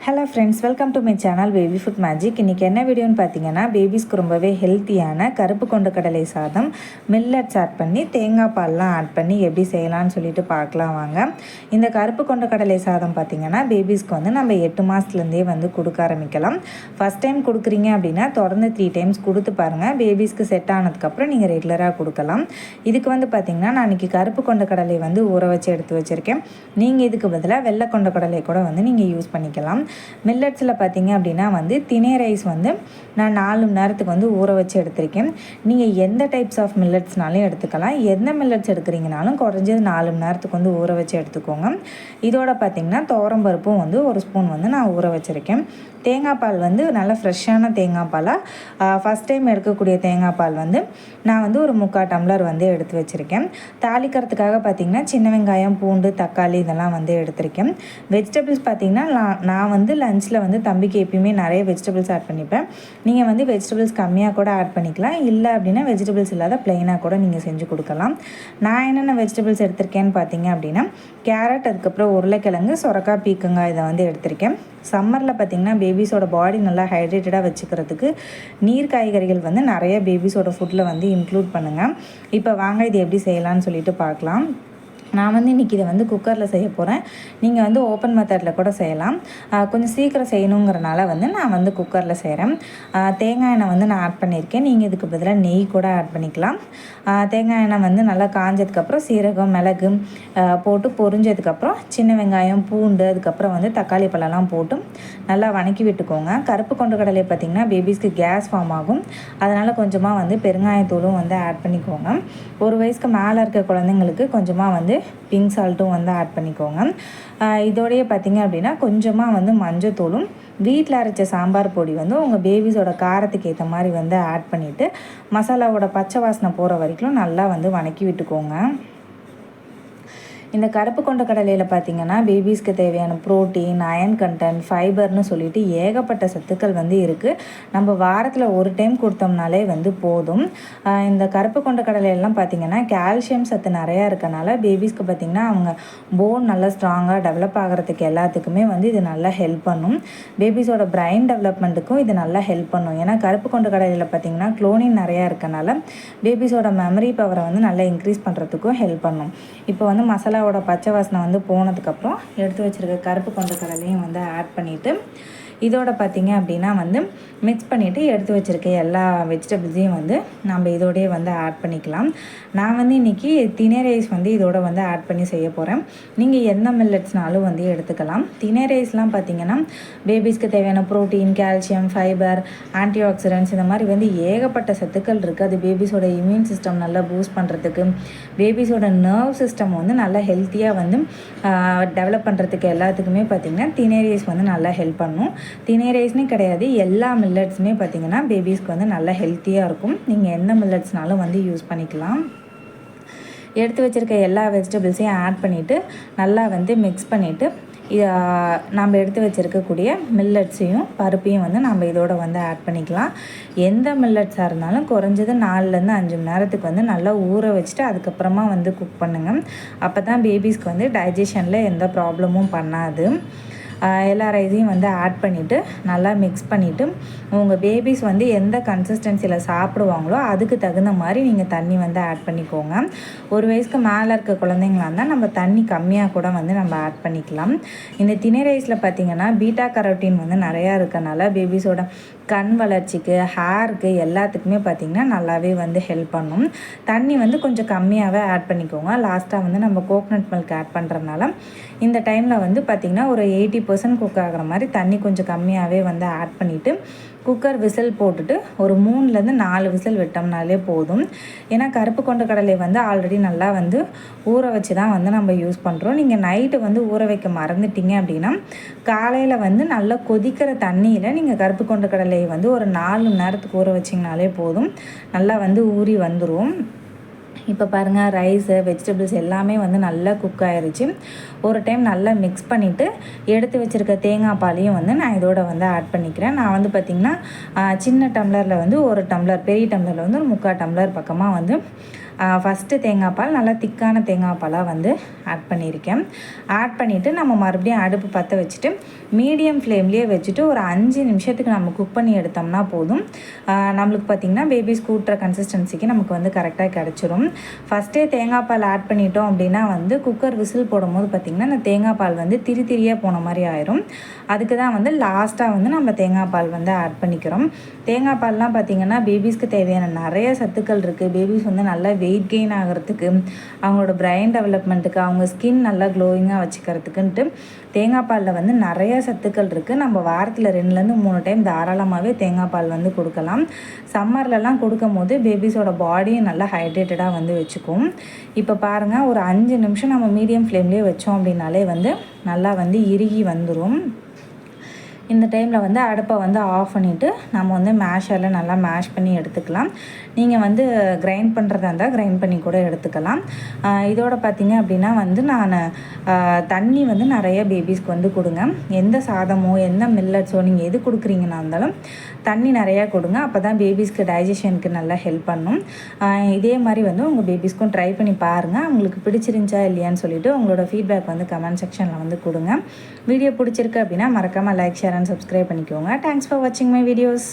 Hello friends, welcome to my channel baby food magic. இன்றைக்கி என்ன வீடியோன்னு பார்த்தீங்கன்னா, பேபிஸ்க்கு ரொம்பவே ஹெல்த்தியான கருப்பு கொண்ட கடலை சாதம் மில்லட்ஸ் ஆட் பண்ணி தேங்காய் பால்லாம் ஆட் பண்ணி எப்படி செய்யலாம்னு சொல்லிட்டு பார்க்கலாம் வாங்க. இந்த கருப்பு கொண்ட கடலை சாதம் பார்த்திங்கன்னா பேபிஸ்க்கு வந்து நம்ம 8 மாதத்துலேருந்தே வந்து கொடுக்க ஆரம்பிக்கலாம். ஃபஸ்ட் டைம் கொடுக்குறீங்க அப்படின்னா தொடர்ந்து 3 டைம்ஸ் கொடுத்து பாருங்கள். பேபிஸ்க்கு செட் ஆனதுக்கப்புறம் நீங்கள் ரெகுலராக கொடுக்கலாம். இதுக்கு வந்து பார்த்திங்கன்னா நான் இன்றைக்கி கருப்பு கொண்ட கடலை வந்து ஊற வச்சு எடுத்து வச்சுருக்கேன். நீங்கள் இதுக்கு பதிலாக வெள்ளை கொண்ட கடலை கூட வந்து நீங்கள் யூஸ் பண்ணிக்கலாம். மில்லட்ஸில் பார்த்தீங்க அப்படின்னா வந்து தினை ரைஸ் வந்து நான் 4 மணி நேரத்துக்கு வந்து ஊற வச்சு எடுத்திருக்கேன். நீங்கள் எந்த டைப்ஸ் ஆஃப் மில்லட்ஸ்னாலும் எடுத்துக்கலாம். எந்த மில்லட்ஸ் எடுக்கிறீங்கனாலும் குறைஞ்சது 4 மணி நேரத்துக்கு வந்து ஊற வச்சு எடுத்துக்கோங்க. இதோட பார்த்திங்கன்னா துவரம்பருப்பும் வந்து 1 ஸ்பூன் வந்து நான் ஊற வச்சுருக்கேன். தேங்காய் பால் வந்து நல்லா ஃப்ரெஷ்ஷான தேங்காய் பாலாக ஃபஸ்ட் டைம் எடுக்கக்கூடிய தேங்காய் பால் வந்து நான் வந்து ஒரு 3/4 டம்ளர் வந்து எடுத்து வச்சுருக்கேன். தாளிக்கிறதுக்காக பார்த்திங்கன்னா சின்ன வெங்காயம், பூண்டு, தக்காளி இதெல்லாம் வந்து எடுத்திருக்கேன். வெஜிடபிள்ஸ் பார்த்திங்கன்னா நான் வந்து லஞ்சில் வந்து தம்பிக்கு எப்பயுமே நிறைய வெஜிடபிள்ஸ் ஆட் பண்ணிப்பேன். நீங்கள் வந்து வெஜிடபிள்ஸ் கம்மியாக கூட ஆட் பண்ணிக்கலாம். இல்லை அப்படின்னா வெஜிடபிள்ஸ் இல்லாத ப்ளைனாக கூட நீங்கள் செஞ்சு கொடுக்கலாம். நான் என்னென்ன வெஜிடபிள்ஸ் எடுத்திருக்கேன்னு பார்த்தீங்க அப்படின்னா கேரட், அதுக்கப்புறம் உருளைக்கிழங்கு, சொரக்காய், பீக்கங்காய் இதை வந்து எடுத்திருக்கேன். சம்மரில் பார்த்திங்கன்னா பேபிஸோட பாடி நல்லா ஹைட்ரேட்டடாக வச்சுக்கிறதுக்கு நீர் காய்கறிகள் வந்து நிறைய பேபிஸோட ஃபுட்டில் வந்து இன்க்ளூட் பண்ணுங்கள். இப்போ வாங்க இது எப்படி செய்யலான்னு சொல்லிட்டு பார்க்கலாம். நான் வந்து இன்றைக்கி இதை வந்து குக்கரில் செய்ய போகிறேன். நீங்கள் வந்து ஓப்பன் மெத்தடில் கூட செய்யலாம். கொஞ்சம் சீக்கிரம் செய்யணுங்கிறனால வந்து நான் வந்து குக்கரில் செய்கிறேன். தேங்காய் எண்ணெய் வந்து நான் ஆட் பண்ணியிருக்கேன். நீங்கள் இதுக்கு பதிலாக நெய் கூட ஆட் பண்ணிக்கலாம். தேங்காய் எண்ணெய் வந்து நல்லா காஞ்சதுக்கப்புறம் சீரகம், மிளகு போட்டு பொரிஞ்சதுக்கப்புறம் சின்ன வெங்காயம், பூண்டு, அதுக்கப்புறம் வந்து தக்காளி பழம்லாம் போட்டு நல்லா வணக்கி விட்டுக்கோங்க. கருப்பு கொண்ட கடலை பார்த்திங்கன்னா பேபிஸ்க்கு கேஸ் ஃபார்ம் ஆகும். அதனால் கொஞ்சமாக வந்து பெருங்காயத்தூளும் வந்து ஆட் பண்ணிக்கோங்க. 1 வயசுக்கு மேலே இருக்க குழந்தைங்களுக்கு கொஞ்சமாக வந்து பிங்க் சால்ட்டும் வந்து ஆட் பண்ணிக்கோங்க. இதோடையே பார்த்திங்க அப்படின்னா கொஞ்சமாக வந்து மஞ்சத்தூளும் வீட்டில் அரைச்ச சாம்பார் பொடி வந்து உங்கள் பேபிஸோட காரத்துக்கு ஏற்ற மாதிரி வந்து ஆட் பண்ணிவிட்டு மசாலாவோட பச்சை வாசனை போகிற வரைக்கும் நல்லா வந்து வணக்கி விட்டுக்கோங்க. இந்த கருப்பு கொண்ட கடலையில் பார்த்திங்கன்னா பேபிஸ்க்கு தேவையான ப்ரோட்டீன், அயன் கண்டென்ட், ஃபைபர்னு சொல்லிட்டு ஏகப்பட்ட சத்துக்கள் வந்து இருக்குது. நம்ம வாரத்தில் 1 டைம் கொடுத்தோம்னாலே வந்து போதும். இந்த கருப்பு கொண்ட கடலையெல்லாம் பார்த்திங்கன்னா கால்சியம் சத்து நிறையா இருக்கனால பேபிஸ்க்கு பார்த்திங்கன்னா அவங்க போன் நல்லா ஸ்ட்ராங்காக டெவலப் ஆகிறதுக்கு எல்லாத்துக்குமே வந்து இது நல்லா ஹெல்ப் பண்ணும். பேபிஸோட பிரைன் டெவலப்மெண்ட்டுக்கும் இது நல்லா ஹெல்ப் பண்ணும். ஏன்னா கருப்பு கொண்ட கடலையில் பார்த்திங்கன்னா குளோனின் நிறையா இருக்கனால பேபிஸோட மெமரி பவரை வந்து நல்லா இன்க்ரீஸ் பண்ணுறதுக்கும் ஹெல்ப் பண்ணும். இப்போ வந்து மசாலாவோட பச்சை வாசனை வந்து போனதுக்கப்புறம் எடுத்து வச்சுருக்க கருப்பு கொண்ட கடலையும் வந்து ஆட் பண்ணிவிட்டு இதோட பார்த்திங்க அப்படின்னா வந்து மிக்ஸ் பண்ணிவிட்டு எடுத்து வச்சுருக்க எல்லா வெஜிடபிள்ஸையும் வந்து நம்ம இதோடய வந்து ஆட் பண்ணிக்கலாம். நான் வந்து இன்றைக்கி தினை ரைஸ் வந்து இதோட வந்து ஆட் பண்ணி செய்ய போகிறேன். நீங்கள் எந்த மில்லட்ஸ்னாலும் வந்து எடுத்துக்கலாம். தினை ரைஸ்லாம் பார்த்திங்கன்னா பேபிஸ்க்கு தேவையான protein, calcium, fibre, anti oxidants இந்த மாதிரி வந்து ஏகப்பட்ட சத்துக்கள் இருக்குது. அது பேபிஸோட இம்யூன் சிஸ்டம் நல்லா பூஸ்ட் பண்ணுறதுக்கு, பேபிஸோட நர்வ் சிஸ்டம் வந்து நல்லா ஹெல்த்தியாக வந்து டெவலப் பண்ணுறதுக்கு எல்லாத்துக்குமே பார்த்திங்கன்னா தினை ரைஸ் வந்து நல்லா ஹெல்ப் பண்ணும். தினை ரைஸ்னே கிடையாது, எல்லா மில்லட்ஸுமே பார்த்திங்கன்னா பேபிஸ்க்கு வந்து நல்லா ஹெல்த்தியாக இருக்கும். நீங்கள் எந்த மில்லட்ஸ்னாலும் வந்து யூஸ் பண்ணிக்கலாம். எடுத்து வச்சுருக்க எல்லா வெஜிடபிள்ஸையும் ஆட் பண்ணிவிட்டு நல்லா வந்து மிக்ஸ் பண்ணிவிட்டு நம்ம எடுத்து வச்சுருக்கக்கூடிய மில்லட்ஸையும் பருப்பையும் வந்து நம்ம இதோட வந்து ஆட் பண்ணிக்கலாம். எந்த மில்லட்ஸாக இருந்தாலும் குறைஞ்சது 4லேருந்து 5 மணி நேரத்துக்கு வந்து நல்லா ஊற வச்சுட்டு அதுக்கப்புறமா வந்து குக் பண்ணுங்கள். அப்போ தான் பேபிஸ்க்கு வந்து டைஜஷனில் எந்த ப்ராப்ளமும் பண்ணாது. எல்லா ரைஸையும் வந்து ஆட் பண்ணிவிட்டு நல்லா மிக்ஸ் பண்ணிவிட்டு உங்கள் பேபிஸ் வந்து எந்த கன்சிஸ்டன்சியில் சாப்பிடுவாங்களோ அதுக்கு தகுந்த மாதிரி நீங்கள் தண்ணி வந்து ஆட் பண்ணிக்கோங்க. 1 வயசுக்கு மேலே இருக்க குழந்தைங்களா இருந்தால் நம்ம தண்ணி கம்மியாக கூட வந்து நம்ம ஆட் பண்ணிக்கலாம். இந்த தினை ரைஸில் பார்த்திங்கன்னா பீட்டா கரோட்டின் வந்து நிறையா இருக்கனால பேபிஸோட கண் வளர்ச்சிக்கு, ஹேருக்கு எல்லாத்துக்குமே பார்த்திங்கன்னா நல்லாவே வந்து ஹெல்ப் பண்ணும். தண்ணி வந்து கொஞ்சம் கம்மியாகவே ஆட் பண்ணிக்கோங்க. லாஸ்ட்டாக வந்து நம்ம கோகனட் மில்க் ஆட் பண்ணுறதுனால இந்த டைமில் வந்து பார்த்திங்கன்னா ஒரு 80% குக் ஆகிற மாதிரி தண்ணி கொஞ்சம் கம்மியாகவே வந்து ஆட் பண்ணிவிட்டு குக்கர் விசில் போட்டுட்டு ஒரு 3லேருந்து 4 விசில் விட்டோம்னாலே போதும். ஏன்னா கருப்பு கொண்ட கடலை வந்து ஆல்ரெடி நல்லா வந்து ஊற வச்சு தான் வந்து நம்ம யூஸ் பண்ணுறோம். நீங்கள் நைட்டு வந்து ஊற வைக்க மறந்துட்டீங்க அப்படின்னா காலையில் வந்து நல்லா கொதிக்கிற தண்ணியில் நீங்கள் கருப்பு கொண்ட கடலையை வந்து ஒரு 4 மணி நேரத்துக்கு ஊற வச்சிங்கனாலே போதும். நல்லா வந்து ஊறி வந்துடும். இப்போ பாருங்கள் ரைஸு, வெஜிடபிள்ஸ் எல்லாமே வந்து நல்லா குக் ஆகிருச்சு. ஒரு டைம் நல்லா மிக்ஸ் பண்ணிவிட்டு எடுத்து வச்சுருக்க தேங்காய் பாலையும் வந்து நான் இதோட வந்து ஆட் பண்ணிக்கிறேன். நான் வந்து பார்த்திங்கன்னா சின்ன டம்ளரில் வந்து 1 டம்ளர், பெரிய டம்ளரில் வந்து ஒரு 3/4 டம்ளர் பக்கமாக வந்து ஃபஸ்ட்டு தேங்காய் பால் நல்லா திக்கான தேங்காய் பாலாக வந்து ஆட் பண்ணியிருக்கேன். ஆட் பண்ணிவிட்டு நம்ம மறுபடியும் அடுப்பு பற்ற வச்சுட்டு மீடியம் ஃப்ளேம்லேயே வச்சுட்டு ஒரு 5 நிமிஷத்துக்கு நம்ம குக் பண்ணி எடுத்தோம்னா போதும். நம்மளுக்கு பார்த்திங்கன்னா பேபிஸ் கூட்டுற கன்சிஸ்டன்சிக்கு நமக்கு வந்து கரெக்டாக கிடச்சிரும். ஃபஸ்ட்டே தேங்காய் பால் ஆட் பண்ணிட்டோம் அப்படின்னா வந்து குக்கர் விசில் போடும்போது பார்த்திங்கன்னா அந்த தேங்காய் பால் வந்து திரியாக போன மாதிரி ஆயிரும். அதுக்கு தான் வந்து லாஸ்ட்டாக வந்து நம்ம தேங்காய் பால் வந்து ஆட் பண்ணிக்கிறோம். தேங்காய் பால்லாம் பார்த்திங்கன்னா பேபிஸ்க்கு தேவையான நிறைய சத்துக்கள் இருக்குது. பேபிஸ் வந்து நல்லா வெயிட் கெயின் ஆகிறதுக்கு, அவங்களோட பிரெயின் டெவலப்மெண்ட்டுக்கு, அவங்க ஸ்கின் நல்லா க்ளோயிங்காக வச்சுக்கிறதுக்குன்ட்டு தேங்காய் பாலில் வந்து நிறைய சத்துக்கள் இருக்குது. நம்ம வாரத்தில் 2லேருந்து 3 டைம் தாராளமாகவே தேங்காய் பால் வந்து கொடுக்கலாம். சம்மர்லலாம் கொடுக்கும் போது பேபிஸோட பாடியும் நல்லா ஹைட்ரேட்டடாக வந்து வச்சுக்கும். இப்போ பாருங்கள், ஒரு 5 நிமிஷம் நம்ம மீடியம் ஃப்ளேம்லேயே வச்சோம் அப்படின்னாலே வந்து நல்லா வந்து இறுகி வந்துடும். இந்த டைமில் வந்து அடுப்பை வந்து ஆஃப் பண்ணிவிட்டு நம்ம வந்து மேஷரில் நல்லா மேஷ் பண்ணி எடுத்துக்கலாம். நீங்கள் வந்து கிரைண்ட் பண்ணுறதா இருந்தால் கிரைண்ட் பண்ணி கூட எடுத்துக்கலாம். இதோட பார்த்திங்க அப்படின்னா வந்து நான் தண்ணி வந்து நிறைய பேபிஸ்க்கு வந்து கொடுங்க. எந்த சாதமோ எந்த மில்லட்ஸோ நீங்கள் எது கொடுக்குறீங்கன்னா இருந்தாலும் தண்ணி நிறையா கொடுங்க. அப்போ தான் பேபிஸ்க்கு டைஜஷனுக்கு நல்லா ஹெல்ப் பண்ணும். இதே மாதிரி வந்து உங்கள் பேபிஸ்க்கும் ட்ரை பண்ணி பாருங்கள். அவங்களுக்கு பிடிச்சிருந்துச்சா இல்லையான்னு சொல்லிவிட்டு உங்களோட ஃபீட்பேக் வந்து கமெண்ட் செக்ஷனில் வந்து கொடுங்க. வீடியோ பிடிச்சிருக்கு அப்படின்னா மறக்காமல் லைக், ஷேர் அண்ட் சப்ஸ்கிரைப் பண்ணிக்கோங்க. தேங்க்ஸ் ஃபார் வாட்சிங் மை வீடியோஸ்.